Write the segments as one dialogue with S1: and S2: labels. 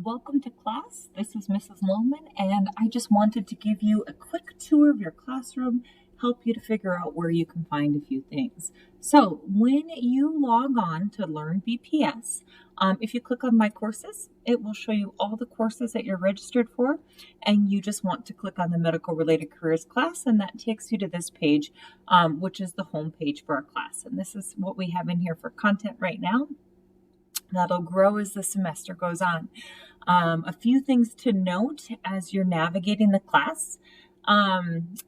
S1: welcome to class. This is Mrs. Lohman, and I just wanted to give you a quick tour of your classroom, help you to figure out where you can find a few things. So when you log on to Learn BPS, if you click on My Courses, it will show you all the courses that you're registered for, and you just want to click on the Medical Related Careers class, and that takes you to this page, which is the home page for our class. And this is what we have in here for content right now. That'll grow as the semester goes on. A few things to note as you're navigating the class.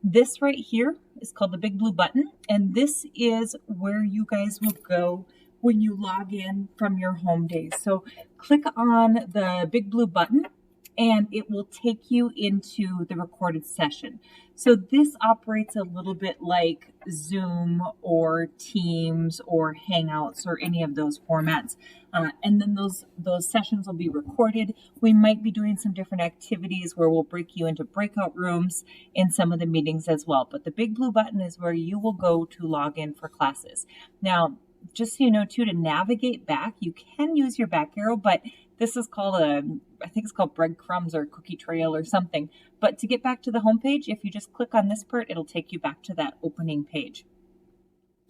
S1: This right here is called the big blue button, and this is where you guys will go when you log in from your home days. So click on the big blue button and it will take you into the recorded session. So this operates a little bit like Zoom or Teams or Hangouts or any of those formats. And then those sessions will be recorded. We might be doing some different activities where we'll break you into breakout rooms in some of the meetings as well. But the big blue button is where you will go to log in for classes. Now, just so you know too, to navigate back, you can use your back arrow, but this is called I think it's called breadcrumbs or cookie trail or something. But to get back to the home page, if you just click on this part, it'll take you back to that opening page.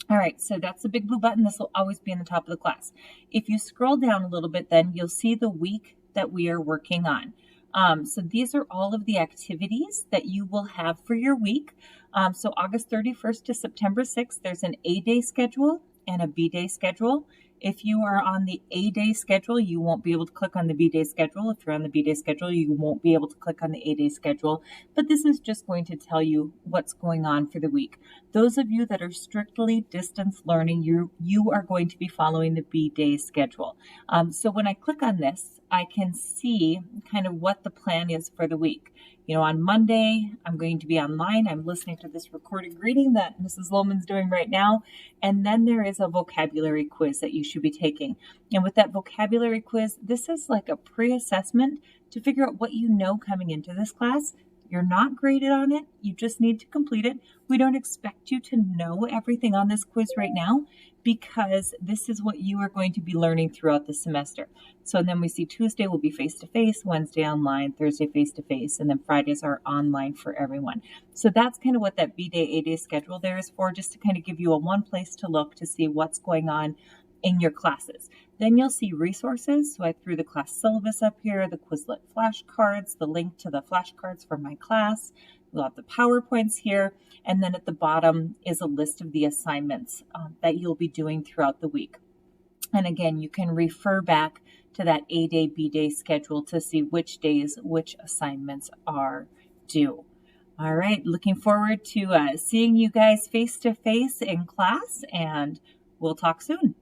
S1: All right, so that's the big blue button. This will always be in the top of the class. If you scroll down a little bit, then you'll see the week that we are working on. So these are all of the activities that you will have for your week. So August 31st to September 6th, there's an A-day schedule and a B-day schedule. If you are on the A-day schedule, you won't be able to click on the B-day schedule. If you're on the B-day schedule, you won't be able to click on the A-day schedule. But this is just going to tell you what's going on for the week. Those of you that are strictly distance learning, you are going to be following the B-day schedule. So when I click on this, I can see kind of what the plan is for the week. You know, on Monday, I'm going to be online. I'm listening to this recorded greeting that Mrs. Lohman's doing right now. And then there is a vocabulary quiz that you should be taking. And with that vocabulary quiz, this is like a pre-assessment to figure out what you know coming into this class. You're not graded on it. You just need to complete it. We don't expect you to know everything on this quiz right now because this is what you are going to be learning throughout the semester. So then we see Tuesday will be face-to-face, Wednesday online, Thursday face-to-face, and then Fridays are online for everyone. So that's kind of what that B-day, A-day schedule there is for, just to kind of give you a one place to look to see what's going on in your classes. Then you'll see resources. So I threw the class syllabus up here, the Quizlet flashcards, the link to the flashcards for my class. We'll have the PowerPoints here. And then at the bottom is a list of the assignments that you'll be doing throughout the week. And again, you can refer back to that A-day, B-day schedule to see which days, which assignments are due. All right, looking forward to seeing you guys face-to-face in class, and we'll talk soon.